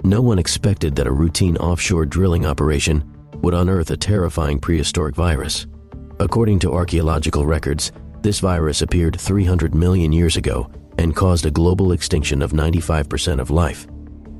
No one expected that a routine offshore drilling operation would unearth a terrifying prehistoric virus. According to archaeological records, this virus appeared 300 million years ago and caused a global extinction of 95% of life.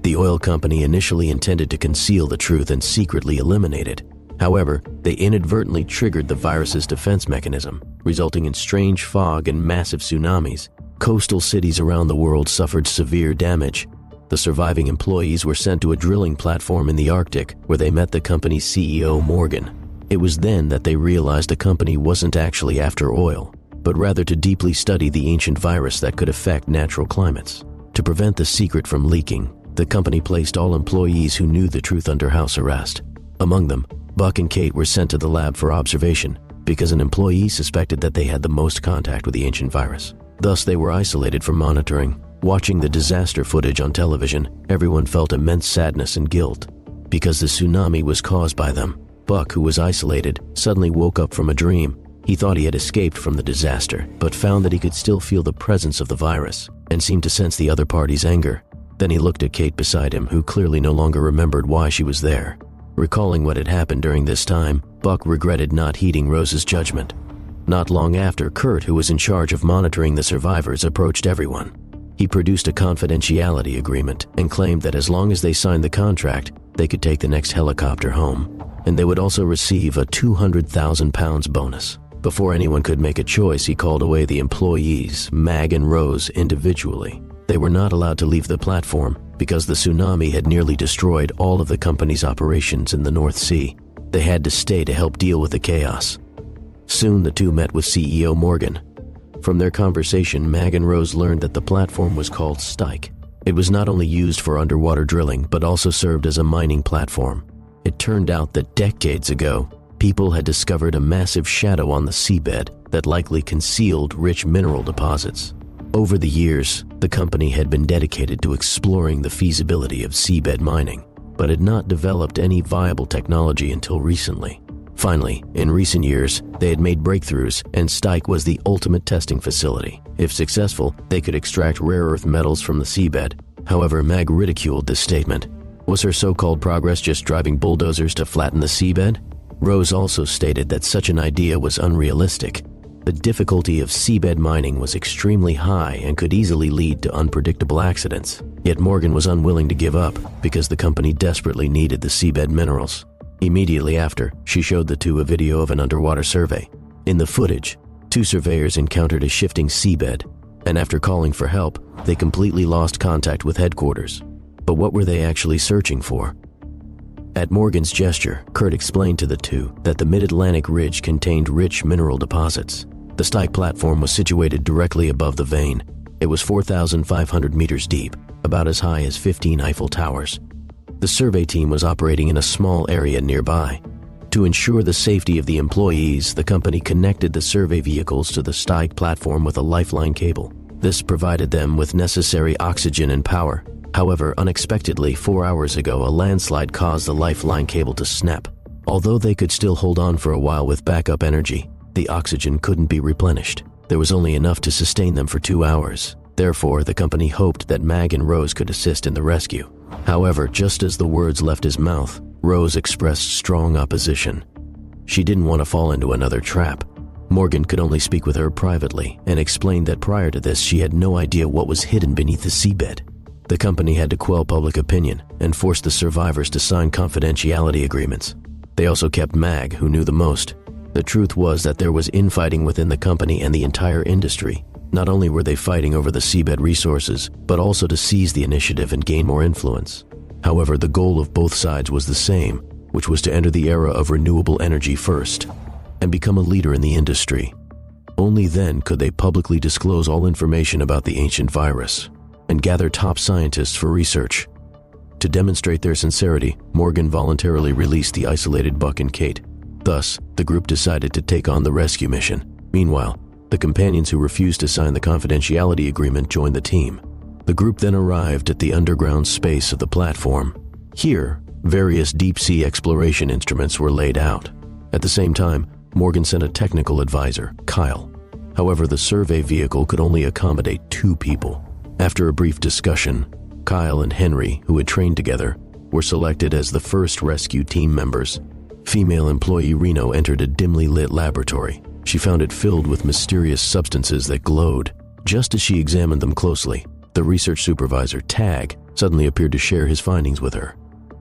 The oil company initially intended to conceal the truth and secretly eliminate it. However, they inadvertently triggered the virus's defense mechanism, resulting in strange fog and massive tsunamis. Coastal cities around the world suffered severe damage. The surviving employees were sent to a drilling platform in the Arctic, where they met the company's CEO, Morgan. It was then that they realized the company wasn't actually after oil, but rather to deeply study the ancient virus that could affect natural climates. To prevent the secret from leaking, the company placed all employees who knew the truth under house arrest. Among them, Buck and Kate were sent to the lab for observation because an employee suspected that they had the most contact with the ancient virus. Thus, they were isolated from monitoring. Watching the disaster footage on television, everyone felt immense sadness and guilt. Because the tsunami was caused by them, Buck, who was isolated, suddenly woke up from a dream. He thought he had escaped from the disaster, but found that he could still feel the presence of the virus and seemed to sense the other party's anger. Then he looked at Kate beside him, who clearly no longer remembered why she was there. Recalling what had happened during this time, Buck regretted not heeding Rose's judgment. Not long after, Kurt, who was in charge of monitoring the survivors, approached everyone. He produced a confidentiality agreement and claimed that as long as they signed the contract, they could take the next helicopter home, and they would also receive a £200,000 bonus. Before anyone could make a choice, he called away the employees, Mag and Rose, individually. They were not allowed to leave the platform because the tsunami had nearly destroyed all of the company's operations in the North Sea. They had to stay to help deal with the chaos. Soon the two met with CEO Morgan. From their conversation, Mag and Rose learned that the platform was called Stike. It was not only used for underwater drilling, but also served as a mining platform. It turned out that decades ago, people had discovered a massive shadow on the seabed that likely concealed rich mineral deposits. Over the years, the company had been dedicated to exploring the feasibility of seabed mining, but had not developed any viable technology until recently. Finally, in recent years, they had made breakthroughs, and Stike was the ultimate testing facility. If successful, they could extract rare earth metals from the seabed. However, Mag ridiculed this statement. Was her so-called progress just driving bulldozers to flatten the seabed? Rose also stated that such an idea was unrealistic. The difficulty of seabed mining was extremely high and could easily lead to unpredictable accidents. Yet Morgan was unwilling to give up because the company desperately needed the seabed minerals. Immediately after, she showed the two a video of an underwater survey. In the footage, two surveyors encountered a shifting seabed, and after calling for help, they completely lost contact with headquarters. But what were they actually searching for? At Morgan's gesture, Kurt explained to the two that the Mid-Atlantic ridge contained rich mineral deposits. The Stike platform was situated directly above the vein. It was 4,500 meters deep, about as high as 15 Eiffel Towers. The survey team was operating in a small area nearby. To ensure the safety of the employees, the company connected the survey vehicles to the Stike platform with a lifeline cable. This provided them with necessary oxygen and power. However, unexpectedly, 4 hours ago, a landslide caused the lifeline cable to snap. Although they could still hold on for a while with backup energy, the oxygen couldn't be replenished. There was only enough to sustain them for 2 hours. Therefore, the company hoped that Mag and Rose could assist in the rescue. However, just as the words left his mouth, Rose expressed strong opposition. She didn't want to fall into another trap. Morgan could only speak with her privately and explained that prior to this, she had no idea what was hidden beneath the seabed. The company had to quell public opinion and force the survivors to sign confidentiality agreements. They also kept Mag, who knew the most. The truth was that there was infighting within the company and the entire industry. Not only were they fighting over the seabed resources, but also to seize the initiative and gain more influence. However, the goal of both sides was the same, which was to enter the era of renewable energy first and become a leader in the industry. Only then could they publicly disclose all information about the ancient virus and gather top scientists for research. To demonstrate their sincerity, Morgan voluntarily released the isolated Buck and Kate. Thus, the group decided to take on the rescue mission. Meanwhile, the companions who refused to sign the confidentiality agreement joined the team. The group then arrived at the underground space of the platform. Here, various deep-sea exploration instruments were laid out. At the same time, Morgan sent a technical advisor, Kyle. However, the survey vehicle could only accommodate 2 people. After a brief discussion, Kyle and Henry, who had trained together, were selected as the first rescue team members. Female employee Reno entered a dimly lit laboratory. She found it filled with mysterious substances that glowed. Just as she examined them closely, the research supervisor, Tag, suddenly appeared to share his findings with her.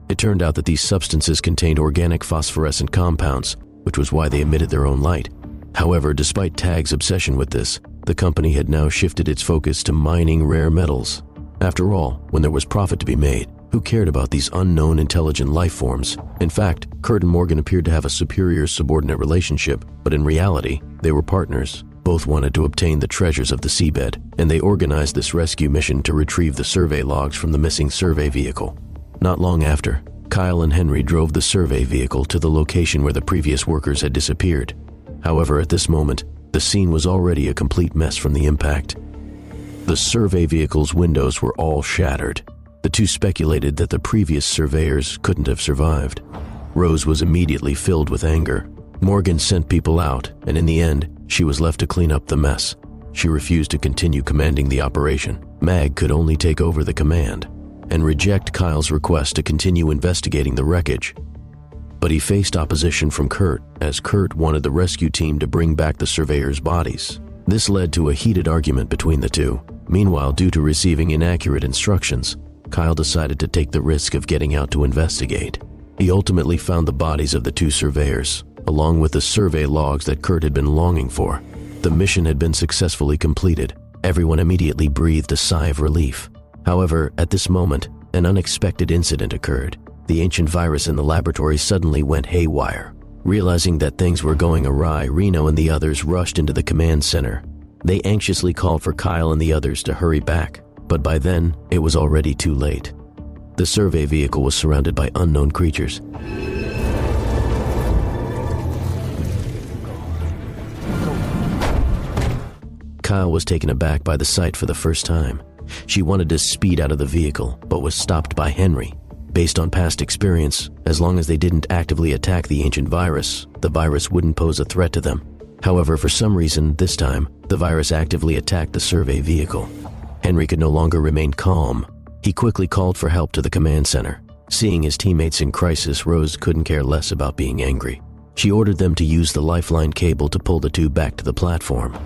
It turned out that these substances contained organic phosphorescent compounds, which was why they emitted their own light. However, despite Tag's obsession with this, the company had now shifted its focus to mining rare metals. After all, when there was profit to be made, who cared about these unknown intelligent life forms? In fact, Kurt and Morgan appeared to have a superior-subordinate relationship, but in reality, they were partners. Both wanted to obtain the treasures of the seabed, and they organized this rescue mission to retrieve the survey logs from the missing survey vehicle. Not long after, Kyle and Henry drove the survey vehicle to the location where the previous workers had disappeared. However, at this moment, the scene was already a complete mess from the impact. The survey vehicle's windows were all shattered. The two speculated that the previous surveyors couldn't have survived. Rose was immediately filled with anger. Morgan sent people out, and in the end, she was left to clean up the mess. She refused to continue commanding the operation. Mag could only take over the command and reject Kyle's request to continue investigating the wreckage. But he faced opposition from Kurt, as Kurt wanted the rescue team to bring back the surveyors' bodies. This led to a heated argument between the two. Meanwhile, due to receiving inaccurate instructions, Kyle decided to take the risk of getting out to investigate. He ultimately found the bodies of the two surveyors, along with the survey logs that Kurt had been longing for. The mission had been successfully completed. Everyone immediately breathed a sigh of relief. However, at this moment, an unexpected incident occurred. The ancient virus in the laboratory suddenly went haywire. Realizing that things were going awry, Reno and the others rushed into the command center. They anxiously called for Kyle and the others to hurry back, but by then, it was already too late. The survey vehicle was surrounded by unknown creatures. Kyle was taken aback by the sight for the first time. She wanted to speed out of the vehicle, but was stopped by Henry. Based on past experience, as long as they didn't actively attack the ancient virus, the virus wouldn't pose a threat to them. However, for some reason, this time, the virus actively attacked the survey vehicle. Henry could no longer remain calm. He quickly called for help to the command center. Seeing his teammates in crisis, Rose couldn't care less about being angry. She ordered them to use the lifeline cable to pull the two back to the platform.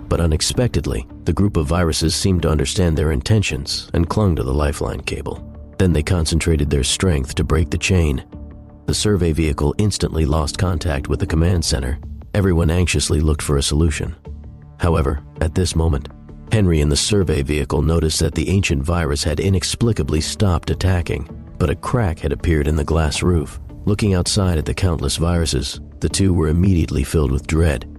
But unexpectedly, the group of viruses seemed to understand their intentions and clung to the lifeline cable. Then they concentrated their strength to break the chain. The survey vehicle instantly lost contact with the command center. Everyone anxiously looked for a solution. However, at this moment, Henry in the survey vehicle noticed that the ancient virus had inexplicably stopped attacking, but a crack had appeared in the glass roof. Looking outside at the countless viruses, the two were immediately filled with dread.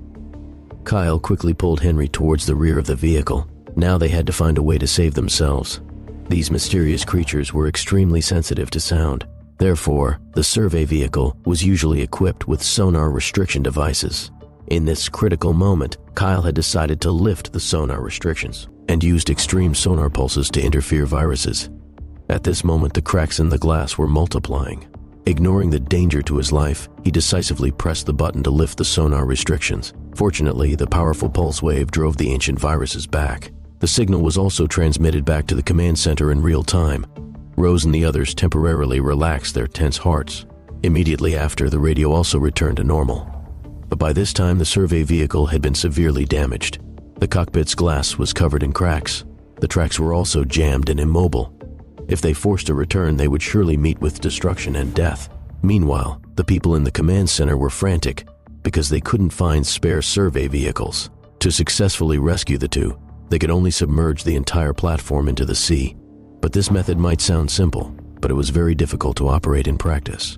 Kyle quickly pulled Henry towards the rear of the vehicle. Now they had to find a way to save themselves. These mysterious creatures were extremely sensitive to sound. Therefore, the survey vehicle was usually equipped with sonar restriction devices. In this critical moment, Kyle had decided to lift the sonar restrictions and used extreme sonar pulses to interfere viruses. At this moment, the cracks in the glass were multiplying. Ignoring the danger to his life, he decisively pressed the button to lift the sonar restrictions. Fortunately, the powerful pulse wave drove the ancient viruses back. The signal was also transmitted back to the command center in real time. Rose and the others temporarily relaxed their tense hearts. Immediately after, the radio also returned to normal. But by this time, the survey vehicle had been severely damaged. The cockpit's glass was covered in cracks. The tracks were also jammed and immobile. If they forced a return, they would surely meet with destruction and death. Meanwhile, the people in the command center were frantic because they couldn't find spare survey vehicles. To successfully rescue the two, they could only submerge the entire platform into the sea. But this method might sound simple, but it was very difficult to operate in practice.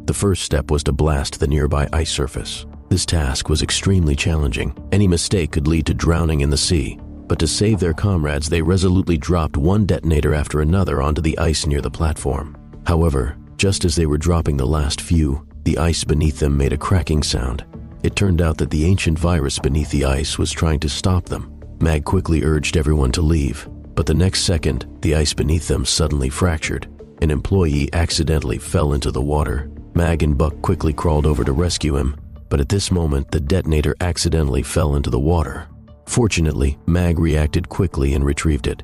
The first step was to blast the nearby ice surface. This task was extremely challenging. Any mistake could lead to drowning in the sea. But to save their comrades, they resolutely dropped one detonator after another onto the ice near the platform. However, just as they were dropping the last few, the ice beneath them made a cracking sound. It turned out that the ancient virus beneath the ice was trying to stop them. Mag quickly urged everyone to leave, but the next second, the ice beneath them suddenly fractured. An employee accidentally fell into the water. Mag and Buck quickly crawled over to rescue him, but at this moment, the detonator accidentally fell into the water. Fortunately, Mag reacted quickly and retrieved it.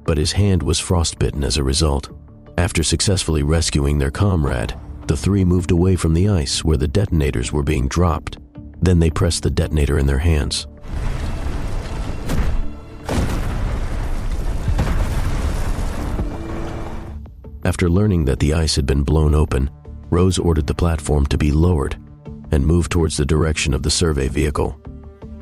but his hand was frostbitten as a result. After successfully rescuing their comrade, the three moved away from the ice where the detonators were being dropped. Then they pressed the detonator in their hands. After learning that the ice had been blown open, Rose ordered the platform to be lowered and moved towards the direction of the survey vehicle.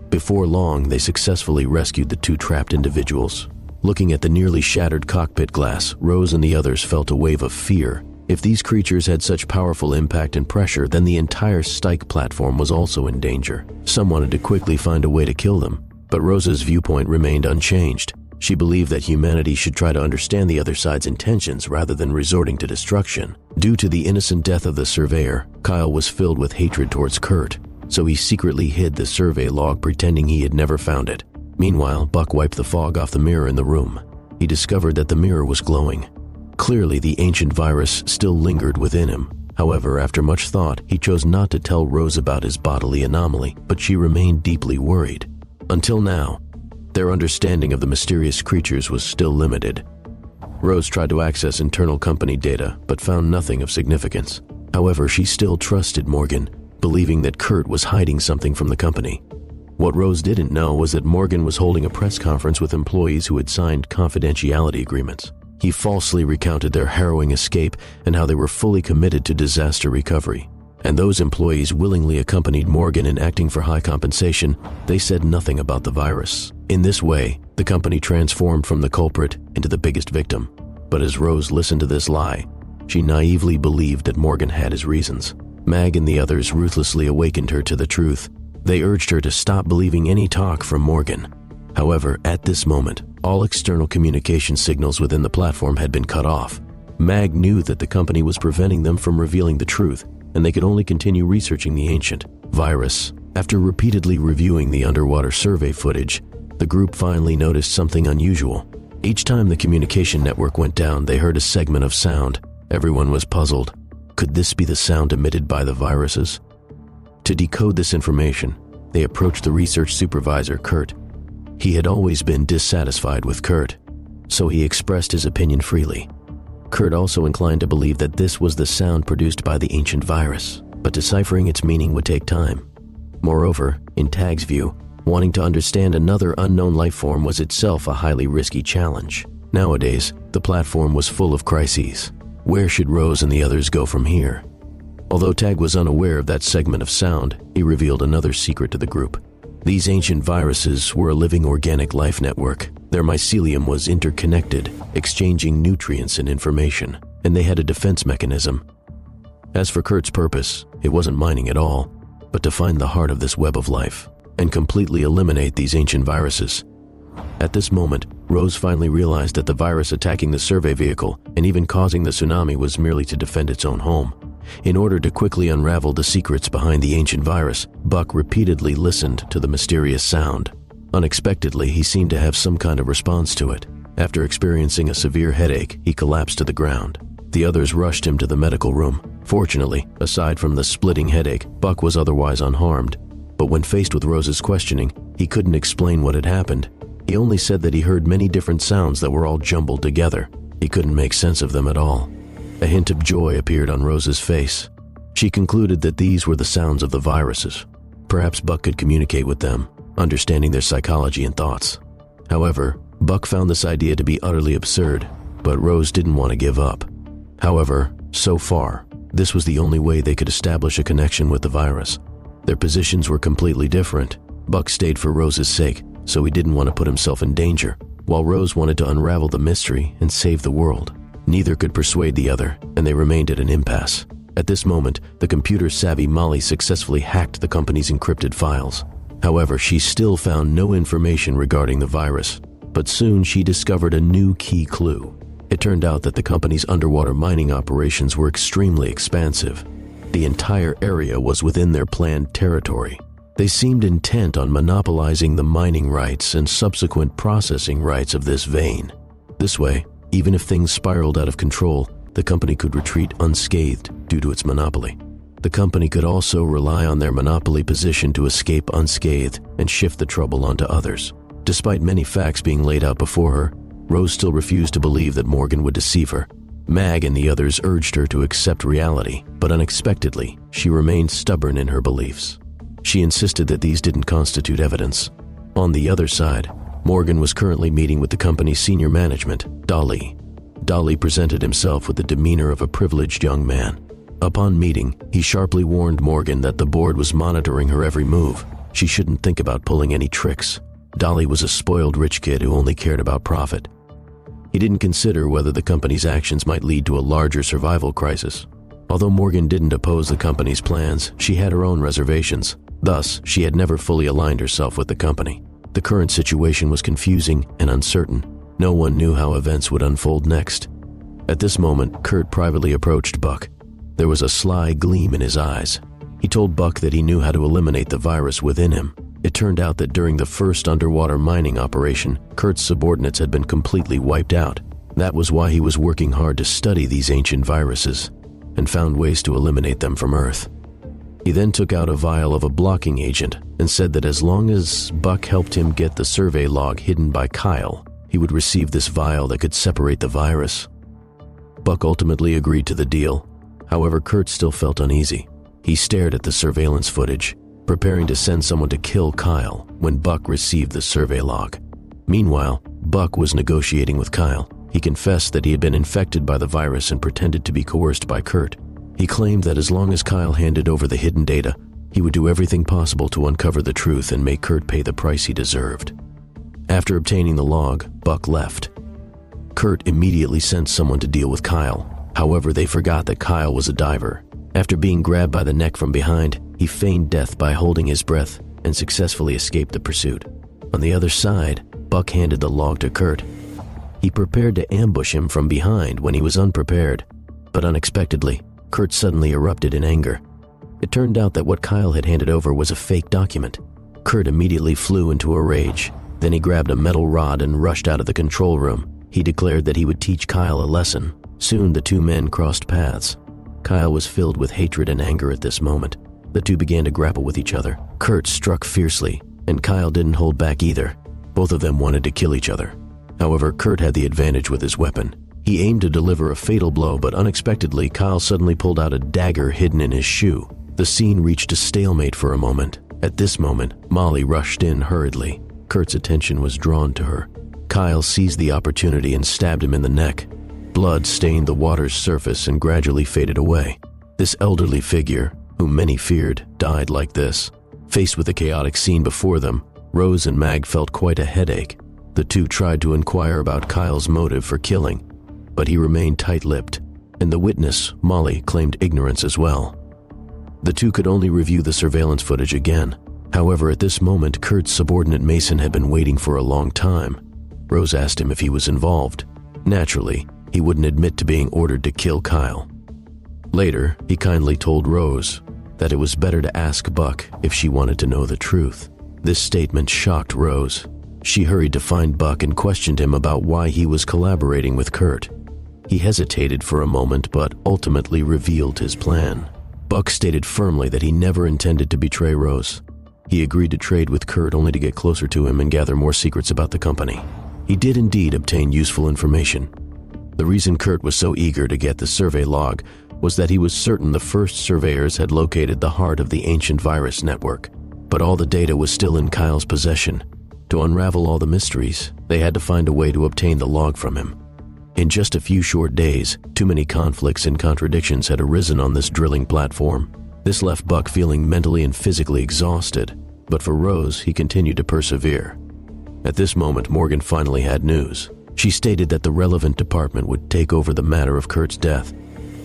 Before long, they successfully rescued the two trapped individuals. Looking at the nearly shattered cockpit glass, Rose and the others felt a wave of fear. If these creatures had such powerful impact and pressure, then the entire Stike platform was also in danger. Some wanted to quickly find a way to kill them, but Rose's viewpoint remained unchanged. She believed that humanity should try to understand the other side's intentions rather than resorting to destruction. Due to the innocent death of the surveyor, Kyle was filled with hatred towards Kurt, so he secretly hid the survey log pretending he had never found it. Meanwhile, Buck wiped the fog off the mirror in the room. He discovered that the mirror was glowing. Clearly, the ancient virus still lingered within him. However, after much thought, he chose not to tell Rose about his bodily anomaly, but she remained deeply worried. Until now, their understanding of the mysterious creatures was still limited. Rose tried to access internal company data, but found nothing of significance. However, she still trusted Morgan, believing that Kurt was hiding something from the company. What Rose didn't know was that Morgan was holding a press conference with employees who had signed confidentiality agreements. He falsely recounted their harrowing escape and how they were fully committed to disaster recovery. And those employees willingly accompanied Morgan in acting for high compensation. They said nothing about the virus. In this way, the company transformed from the culprit into the biggest victim. But as Rose listened to this lie, she naively believed that Morgan had his reasons. Mag and the others ruthlessly awakened her to the truth. They urged her to stop believing any talk from Morgan. However, at this moment, all external communication signals within the platform had been cut off. Mag knew that the company was preventing them from revealing the truth, and they could only continue researching the ancient virus. After repeatedly reviewing the underwater survey footage, the group finally noticed something unusual. Each time the communication network went down, they heard a segment of sound. Everyone was puzzled. Could this be the sound emitted by the viruses? To decode this information, they approached the research supervisor, Kurt. He had always been dissatisfied with Kurt, so he expressed his opinion freely. Kurt also inclined to believe that this was the sound produced by the ancient virus, but deciphering its meaning would take time. Moreover, in Tag's view, wanting to understand another unknown life form was itself a highly risky challenge. Nowadays, the platform was full of crises. Where should Rose and the others go from here? Although Tag was unaware of that segment of sound, he revealed another secret to the group. These ancient viruses were a living organic life network. Their mycelium was interconnected, exchanging nutrients and information, and they had a defense mechanism. As for Kurt's purpose, it wasn't mining at all, but to find the heart of this web of life and completely eliminate these ancient viruses. At this moment, Rose finally realized that the virus attacking the survey vehicle and even causing the tsunami was merely to defend its own home. In order to quickly unravel the secrets behind the ancient virus, Buck repeatedly listened to the mysterious sound. Unexpectedly, he seemed to have some kind of response to it. After experiencing a severe headache, he collapsed to the ground. The others rushed him to the medical room. Fortunately, aside from the splitting headache, Buck was otherwise unharmed. But when faced with Rose's questioning, he couldn't explain what had happened. He only said that he heard many different sounds that were all jumbled together. He couldn't make sense of them at all. A hint of joy appeared on Rose's face. She concluded that these were the sounds of the viruses. Perhaps Buck could communicate with them, understanding their psychology and thoughts. However, Buck found this idea to be utterly absurd, but Rose didn't want to give up. However, so far, this was the only way they could establish a connection with the virus. Their positions were completely different. Buck stayed for Rose's sake, so he didn't want to put himself in danger, while Rose wanted to unravel the mystery and save the world. Neither could persuade the other, and they remained at an impasse. At this moment, the computer-savvy Molly successfully hacked the company's encrypted files. However, she still found no information regarding the virus, but soon she discovered a new key clue. It turned out that the company's underwater mining operations were extremely expansive. The entire area was within their planned territory. They seemed intent on monopolizing the mining rights and subsequent processing rights of this vein. This way, even if things spiraled out of control, the company could retreat unscathed due to its monopoly. The company could also rely on their monopoly position to escape unscathed and shift the trouble onto others. Despite many facts being laid out before her, Rose still refused to believe that Morgan would deceive her. Mag and the others urged her to accept reality, but unexpectedly, she remained stubborn in her beliefs. She insisted that these didn't constitute evidence. On the other side, Morgan was currently meeting with the company's senior management, Dolly. Dolly presented himself with the demeanor of a privileged young man. Upon meeting, he sharply warned Morgan that the board was monitoring her every move. She shouldn't think about pulling any tricks. Dolly was a spoiled rich kid who only cared about profit. He didn't consider whether the company's actions might lead to a larger survival crisis. Although Morgan didn't oppose the company's plans, she had her own reservations. Thus, she had never fully aligned herself with the company. The current situation was confusing and uncertain. No one knew how events would unfold next. At this moment, Kurt privately approached Buck. There was a sly gleam in his eyes. He told Buck that he knew how to eliminate the virus within him. It turned out that during the first underwater mining operation, Kurt's subordinates had been completely wiped out. That was why he was working hard to study these ancient viruses and found ways to eliminate them from Earth. He then took out a vial of a blocking agent and said that as long as Buck helped him get the survey log hidden by Kyle, he would receive this vial that could separate the virus. Buck ultimately agreed to the deal. However, Kurt still felt uneasy. He stared at the surveillance footage, preparing to send someone to kill Kyle when Buck received the survey log. Meanwhile, Buck was negotiating with Kyle. He confessed that he had been infected by the virus and pretended to be coerced by Kurt. He claimed that as long as Kyle handed over the hidden data, he would do everything possible to uncover the truth and make Kurt pay the price he deserved. After obtaining the log, Buck left. Kurt immediately sent someone to deal with Kyle. However, they forgot that Kyle was a diver. After being grabbed by the neck from behind, he feigned death by holding his breath and successfully escaped the pursuit. On the other side, Buck handed the log to Kurt. He prepared to ambush him from behind when he was unprepared, but unexpectedly, Kurt suddenly erupted in anger. It turned out that what Kyle had handed over was a fake document. Kurt immediately flew into a rage. Then he grabbed a metal rod and rushed out of the control room. He declared that he would teach Kyle a lesson. Soon the two men crossed paths. Kyle was filled with hatred and anger at this moment. The two began to grapple with each other. Kurt struck fiercely, and Kyle didn't hold back either. Both of them wanted to kill each other. However, Kurt had the advantage with his weapon. He aimed to deliver a fatal blow, but unexpectedly, Kyle suddenly pulled out a dagger hidden in his shoe. The scene reached a stalemate for a moment. At this moment, Molly rushed in hurriedly. Kurt's attention was drawn to her. Kyle seized the opportunity and stabbed him in the neck. Blood stained the water's surface and gradually faded away. This elderly figure, whom many feared, died like this. Faced with the chaotic scene before them, Rose and Mag felt quite a headache. The two tried to inquire about Kyle's motive for killing, but he remained tight-lipped, and the witness, Molly, claimed ignorance as well. The two could only review the surveillance footage again. However, at this moment, Kurt's subordinate Mason had been waiting for a long time. Rose asked him if he was involved. Naturally, he wouldn't admit to being ordered to kill Kyle. Later, he kindly told Rose that it was better to ask Buck if she wanted to know the truth. This statement shocked Rose. She hurried to find Buck and questioned him about why he was collaborating with Kurt. He hesitated for a moment but ultimately revealed his plan. Buck stated firmly that he never intended to betray Rose. He agreed to trade with Kurt only to get closer to him and gather more secrets about the company. He did indeed obtain useful information. The reason Kurt was so eager to get the survey log was that he was certain the first surveyors had located the heart of the ancient virus network, but all the data was still in Kyle's possession. To unravel all the mysteries, they had to find a way to obtain the log from him. In just a few short days, too many conflicts and contradictions had arisen on this drilling platform. This left Buck feeling mentally and physically exhausted, but for Rose, he continued to persevere. At this moment, Morgan finally had news. She stated that the relevant department would take over the matter of Kurt's death,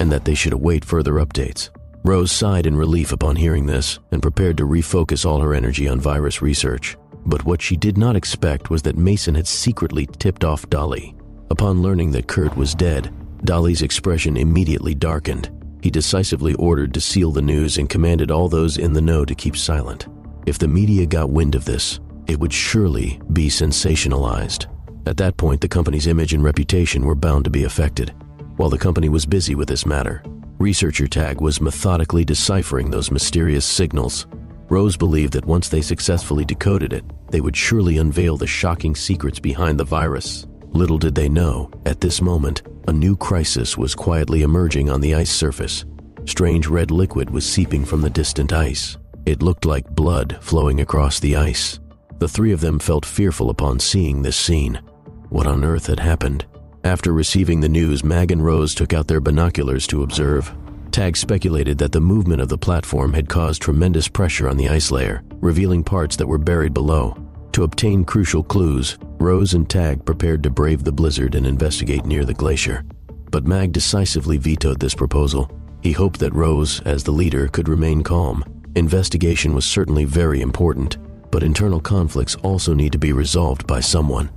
and that they should await further updates. Rose sighed in relief upon hearing this and prepared to refocus all her energy on virus research. But what she did not expect was that Mason had secretly tipped off Dolly. Upon learning that Kurt was dead, Dolly's expression immediately darkened. He decisively ordered to seal the news and commanded all those in the know to keep silent. If the media got wind of this, it would surely be sensationalized. At that point, the company's image and reputation were bound to be affected. While the company was busy with this matter, Researcher Tag was methodically deciphering those mysterious signals. Rose believed that once they successfully decoded it, they would surely unveil the shocking secrets behind the virus. Little did they know, at this moment, a new crisis was quietly emerging on the ice surface. Strange red liquid was seeping from the distant ice. It looked like blood flowing across the ice. The three of them felt fearful upon seeing this scene. What on earth had happened? After receiving the news, Mag and Rose took out their binoculars to observe. Tag speculated that the movement of the platform had caused tremendous pressure on the ice layer, revealing parts that were buried below. To obtain crucial clues, Rose and Tag prepared to brave the blizzard and investigate near the glacier. But Mag decisively vetoed this proposal. He hoped that Rose, as the leader, could remain calm. Investigation was certainly very important, but internal conflicts also need to be resolved by someone.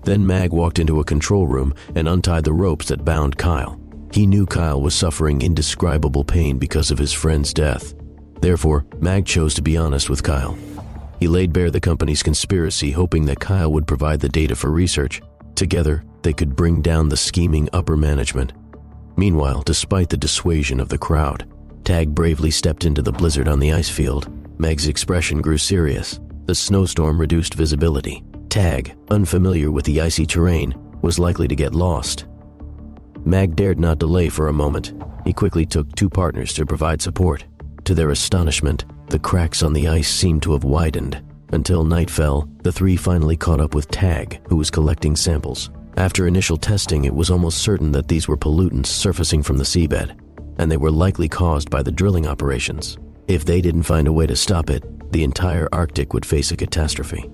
Then Mag walked into a control room and untied the ropes that bound Kyle. He knew Kyle was suffering indescribable pain because of his friend's death. Therefore, Mag chose to be honest with Kyle. He laid bare the company's conspiracy, hoping that Kyle would provide the data for research. Together, they could bring down the scheming upper management. Meanwhile, despite the dissuasion of the crowd, Tag bravely stepped into the blizzard on the ice field. Meg's expression grew serious. The snowstorm reduced visibility. Tag, unfamiliar with the icy terrain, was likely to get lost. Mag dared not delay for a moment. He quickly took two partners to provide support. To their astonishment, the cracks on the ice seemed to have widened. Until night fell, the three finally caught up with Tag, who was collecting samples. After initial testing, it was almost certain that these were pollutants surfacing from the seabed, and they were likely caused by the drilling operations. If they didn't find a way to stop it, the entire Arctic would face a catastrophe.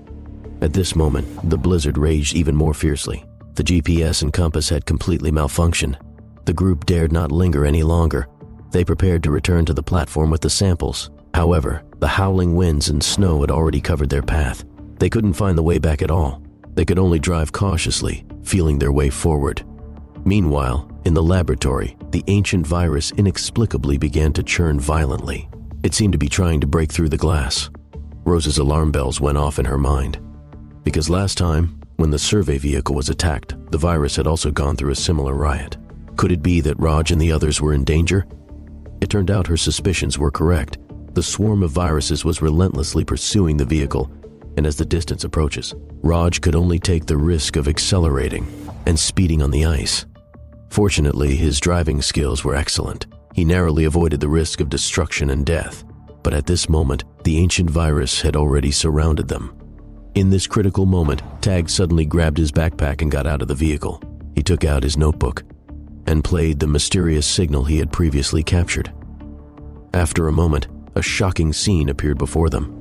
At this moment, the blizzard raged even more fiercely. The GPS and compass had completely malfunctioned. The group dared not linger any longer. They prepared to return to the platform with the samples. However, the howling winds and snow had already covered their path. They couldn't find the way back at all. They could only drive cautiously, feeling their way forward. Meanwhile, in the laboratory, the ancient virus inexplicably began to churn violently. It seemed to be trying to break through the glass. Rose's alarm bells went off in her mind. Because last time, when the survey vehicle was attacked, the virus had also gone through a similar riot. Could it be that Raj and the others were in danger? It turned out her suspicions were correct. The swarm of viruses was relentlessly pursuing the vehicle, and as the distance approaches, Raj could only take the risk of accelerating and speeding on the ice. Fortunately, his driving skills were excellent. He narrowly avoided the risk of destruction and death. But at this moment, the ancient virus had already surrounded them. In this critical moment, Tag suddenly grabbed his backpack and got out of the vehicle. He took out his notebook and played the mysterious signal he had previously captured. After a moment, a shocking scene appeared before them.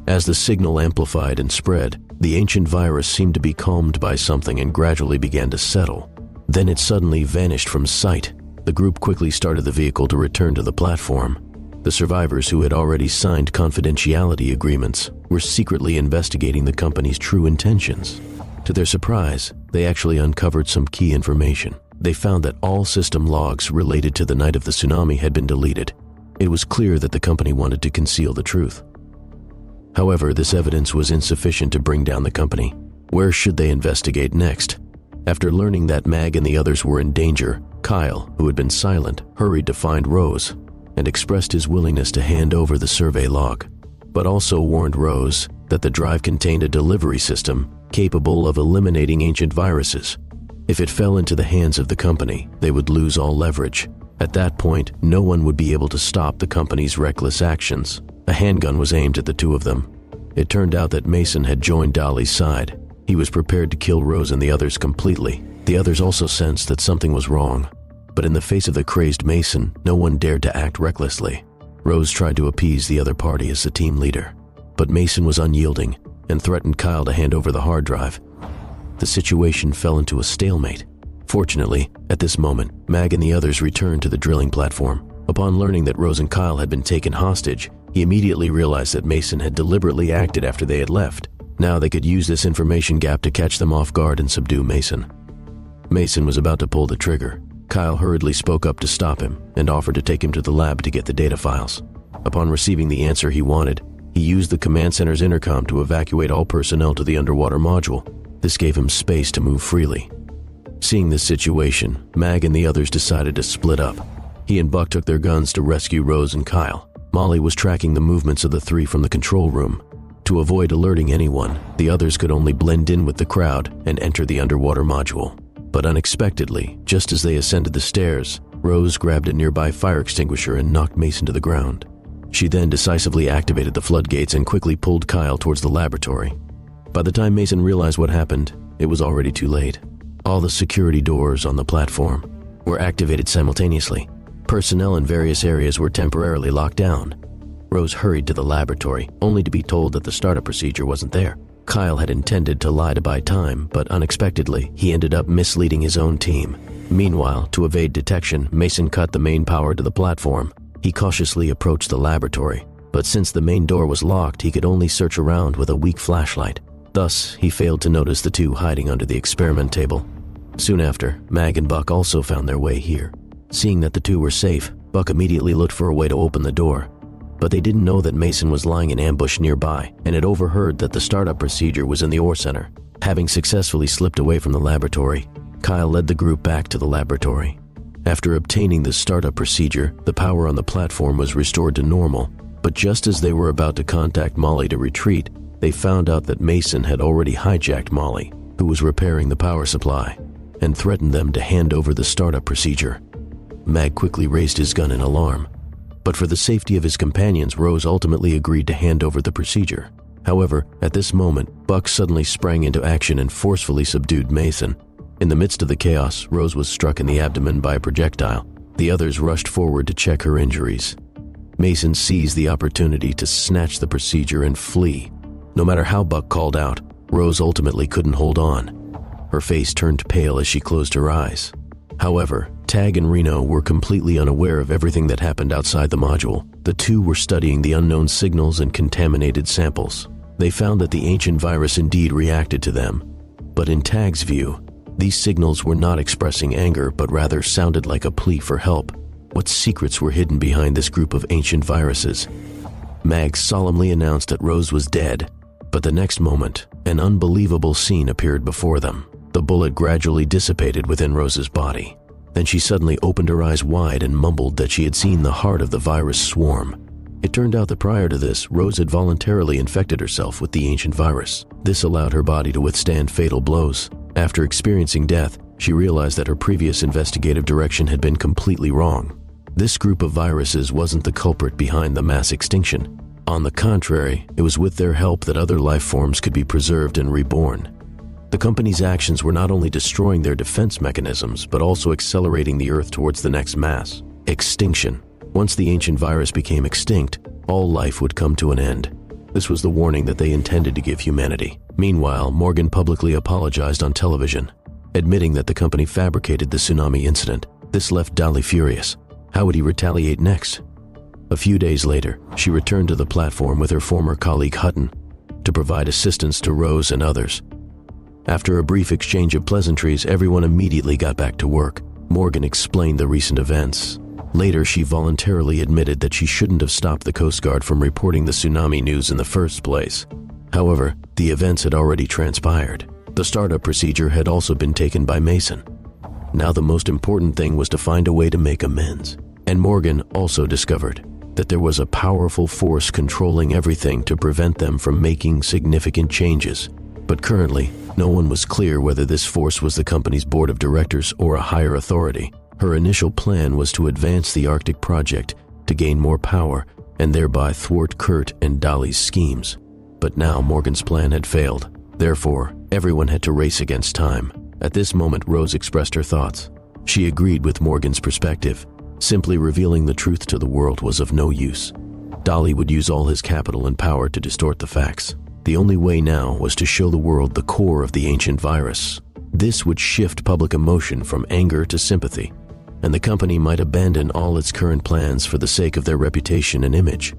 As the signal amplified and spread, the ancient virus seemed to be calmed by something and gradually began to settle. Then it suddenly vanished from sight. The group quickly started the vehicle to return to the platform. The survivors, who had already signed confidentiality agreements, were secretly investigating the company's true intentions. To their surprise, they actually uncovered some key information. They found that all system logs related to the night of the tsunami had been deleted. It was clear that the company wanted to conceal the truth. However, this evidence was insufficient to bring down the company. Where should they investigate next? After learning that Mag and the others were in danger, Kyle, who had been silent, hurried to find Rose and expressed his willingness to hand over the survey log, but also warned Rose that the drive contained a delivery system capable of eliminating ancient viruses. If it fell into the hands of the company, they would lose all leverage. At that point, no one would be able to stop the company's reckless actions. A handgun was aimed at the two of them. It turned out that Mason had joined Dolly's side. He was prepared to kill Rose and the others completely. The others also sensed that something was wrong. But in the face of the crazed Mason, no one dared to act recklessly. Rose tried to appease the other party as the team leader, but Mason was unyielding and threatened Kyle to hand over the hard drive. The situation fell into a stalemate. Fortunately, at this moment, Mag and the others returned to the drilling platform. Upon learning that Rose and Kyle had been taken hostage, he immediately realized that Mason had deliberately acted after they had left. Now they could use this information gap to catch them off guard and subdue Mason. Mason was about to pull the trigger. Kyle hurriedly spoke up to stop him and offered to take him to the lab to get the data files. Upon receiving the answer he wanted, he used the command center's intercom to evacuate all personnel to the underwater module. This gave him space to move freely. Seeing this situation, Mag and the others decided to split up. He and Buck took their guns to rescue Rose and Kyle. Molly was tracking the movements of the three from the control room. To avoid alerting anyone, the others could only blend in with the crowd and enter the underwater module. But unexpectedly, just as they ascended the stairs, Rose grabbed a nearby fire extinguisher and knocked Mason to the ground. She then decisively activated the floodgates and quickly pulled Kyle towards the laboratory. By the time Mason realized what happened, it was already too late. All the security doors on the platform were activated simultaneously. Personnel in various areas were temporarily locked down. Rose hurried to the laboratory, only to be told that the startup procedure wasn't there. Kyle had intended to lie to buy time, but unexpectedly, he ended up misleading his own team. Meanwhile, to evade detection, Mason cut the main power to the platform. He cautiously approached the laboratory, but since the main door was locked, he could only search around with a weak flashlight. Thus, he failed to notice the two hiding under the experiment table. Soon after, Mag and Buck also found their way here. Seeing that the two were safe, Buck immediately looked for a way to open the door. But they didn't know that Mason was lying in ambush nearby and had overheard that the startup procedure was in the ore center. Having successfully slipped away from the laboratory, Kyle led the group back to the laboratory. After obtaining the startup procedure, the power on the platform was restored to normal, but just as they were about to contact Molly to retreat, they found out that Mason had already hijacked Molly, who was repairing the power supply, and threatened them to hand over the startup procedure. Mag quickly raised his gun in alarm, but for the safety of his companions, Rose ultimately agreed to hand over the procedure. However, at this moment, Buck suddenly sprang into action and forcefully subdued Mason. In the midst of the chaos, Rose was struck in the abdomen by a projectile. The others rushed forward to check her injuries. Mason seized the opportunity to snatch the procedure and flee. No matter how Buck called out, Rose ultimately couldn't hold on. Her face turned pale as she closed her eyes. However, Tag and Reno were completely unaware of everything that happened outside the module. The two were studying the unknown signals and contaminated samples. They found that the ancient virus indeed reacted to them. But in Tag's view, these signals were not expressing anger, but rather sounded like a plea for help. What secrets were hidden behind this group of ancient viruses? Mag solemnly announced that Rose was dead, but the next moment, an unbelievable scene appeared before them. The bullet gradually dissipated within Rose's body. Then she suddenly opened her eyes wide and mumbled that she had seen the heart of the virus swarm. It turned out that prior to this, Rose had voluntarily infected herself with the ancient virus. This allowed her body to withstand fatal blows. After experiencing death, she realized that her previous investigative direction had been completely wrong. This group of viruses wasn't the culprit behind the mass extinction. On the contrary, it was with their help that other life forms could be preserved and reborn. The company's actions were not only destroying their defense mechanisms, but also accelerating the Earth towards the next mass extinction. Once the ancient virus became extinct, all life would come to an end. This was the warning that they intended to give humanity. Meanwhile, Morgan publicly apologized on television, admitting that the company fabricated the tsunami incident. This left Dolly furious. How would he retaliate next? A few days later, she returned to the platform with her former colleague Hutton to provide assistance to Rose and others. After a brief exchange of pleasantries, everyone immediately got back to work. Morgan explained the recent events. Later, she voluntarily admitted that she shouldn't have stopped the Coast Guard from reporting the tsunami news in the first place. However, the events had already transpired. The startup procedure had also been taken by Mason. Now the most important thing was to find a way to make amends. And Morgan also discovered that there was a powerful force controlling everything to prevent them from making significant changes. But currently, no one was clear whether this force was the company's board of directors or a higher authority. Her initial plan was to advance the Arctic project to gain more power and thereby thwart Kurt and Dolly's schemes. But now Morgan's plan had failed. Therefore, everyone had to race against time. At this moment, Rose expressed her thoughts. She agreed with Morgan's perspective. Simply revealing the truth to the world was of no use. Dolly would use all his capital and power to distort the facts. The only way now was to show the world the core of the ancient virus. This would shift public emotion from anger to sympathy, and the company might abandon all its current plans for the sake of their reputation and image.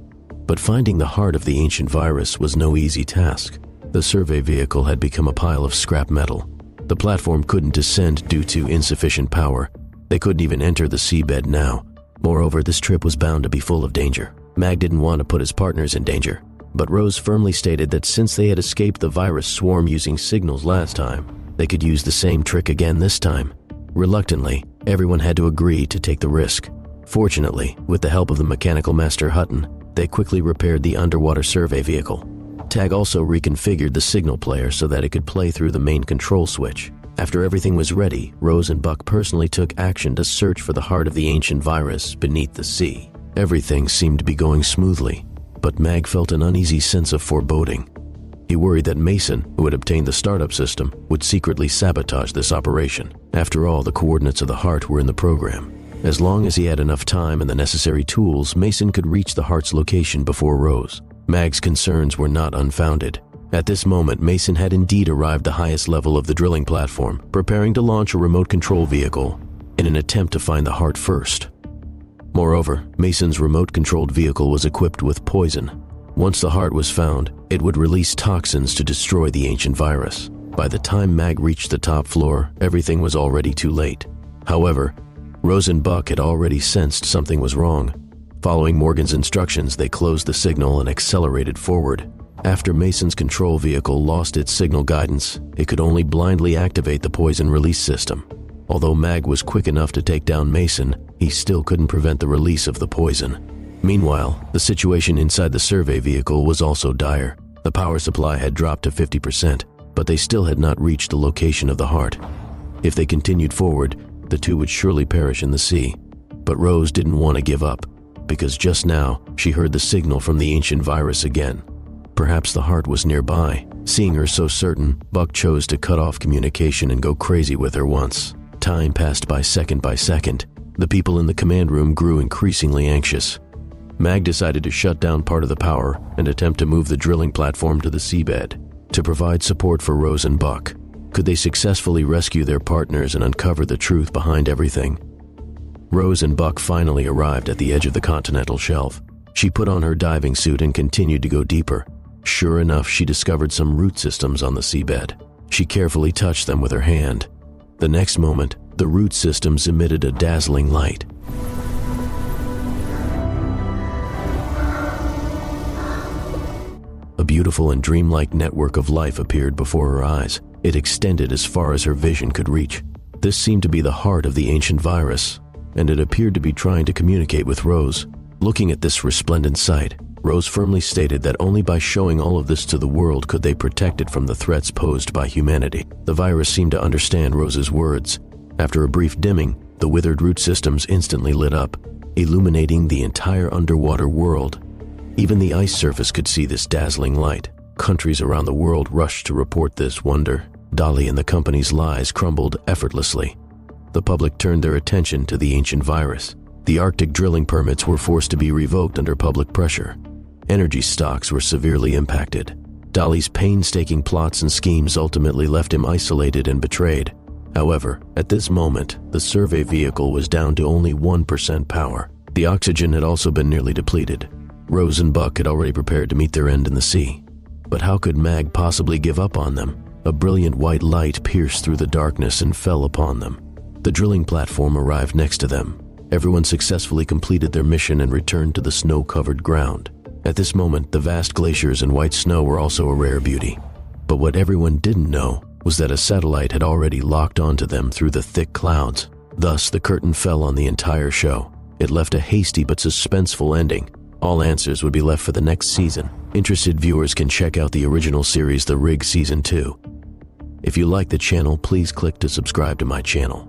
But finding the heart of the ancient virus was no easy task. The survey vehicle had become a pile of scrap metal. The platform couldn't descend due to insufficient power. They couldn't even enter the seabed now. Moreover, this trip was bound to be full of danger. Mag didn't want to put his partners in danger. But Rose firmly stated that since they had escaped the virus swarm using signals last time, they could use the same trick again this time. Reluctantly, everyone had to agree to take the risk. Fortunately, with the help of the mechanical master Hutton, they quickly repaired the underwater survey vehicle. Tag also reconfigured the signal player so that it could play through the main control switch. After everything was ready, Rose and Buck personally took action to search for the heart of the ancient virus beneath the sea. Everything seemed to be going smoothly, but Mag felt an uneasy sense of foreboding. He worried that Mason, who had obtained the startup system, would secretly sabotage this operation. After all, the coordinates of the heart were in the program. As long as he had enough time and the necessary tools, Mason could reach the heart's location before Rose. Mag's concerns were not unfounded. At this moment, Mason had indeed arrived the highest level of the drilling platform, preparing to launch a remote control vehicle in an attempt to find the heart first. Moreover, Mason's remote-controlled vehicle was equipped with poison. Once the heart was found, it would release toxins to destroy the ancient virus. By the time Mag reached the top floor, everything was already too late. However, Rose and Buck had already sensed something was wrong. Following Morgan's instructions, they closed the signal and accelerated forward. After Mason's control vehicle lost its signal guidance, it could only blindly activate the poison release system. Although Mag was quick enough to take down Mason, he still couldn't prevent the release of the poison. Meanwhile, the situation inside the survey vehicle was also dire. The power supply had dropped to 50%, but they still had not reached the location of the heart. If they continued forward, the two would surely perish in the sea. But Rose didn't want to give up, because just now she heard the signal from the ancient virus again. Perhaps the heart was nearby. Seeing her so certain, Buck chose to cut off communication and go crazy with her once. Time passed by second. The people in the command room grew increasingly anxious. Mag decided to shut down part of the power and attempt to move the drilling platform to the seabed to provide support for Rose and Buck. Could they successfully rescue their partners and uncover the truth behind everything? Rose and Buck finally arrived at the edge of the continental shelf. She put on her diving suit and continued to go deeper. Sure enough, she discovered some root systems on the seabed. She carefully touched them with her hand. The next moment, the root systems emitted a dazzling light. A beautiful and dreamlike network of life appeared before her eyes. It extended as far as her vision could reach. This seemed to be the heart of the ancient virus, and it appeared to be trying to communicate with Rose. Looking at this resplendent sight, Rose firmly stated that only by showing all of this to the world could they protect it from the threats posed by humanity. The virus seemed to understand Rose's words. After a brief dimming, the withered root systems instantly lit up, illuminating the entire underwater world. Even the ice surface could see this dazzling light. Countries around the world rushed to report this wonder. Dolly and the company's lies crumbled effortlessly. The public turned their attention to the ancient virus. The Arctic drilling permits were forced to be revoked under public pressure. Energy stocks were severely impacted. Dolly's painstaking plots and schemes ultimately left him isolated and betrayed. However, at this moment, the survey vehicle was down to only 1% power. The oxygen had also been nearly depleted. Rose and Buck had already prepared to meet their end in the sea. But how could Mag possibly give up on them? A brilliant white light pierced through the darkness and fell upon them. The drilling platform arrived next to them. Everyone successfully completed their mission and returned to the snow-covered ground. At this moment, the vast glaciers and white snow were also a rare beauty. But what everyone didn't know was that a satellite had already locked onto them through the thick clouds. Thus, the curtain fell on the entire show. It left a hasty but suspenseful ending. All answers would be left for the next season. Interested viewers can check out the original series The Rig Season 2. If you like the channel, please click to subscribe to my channel.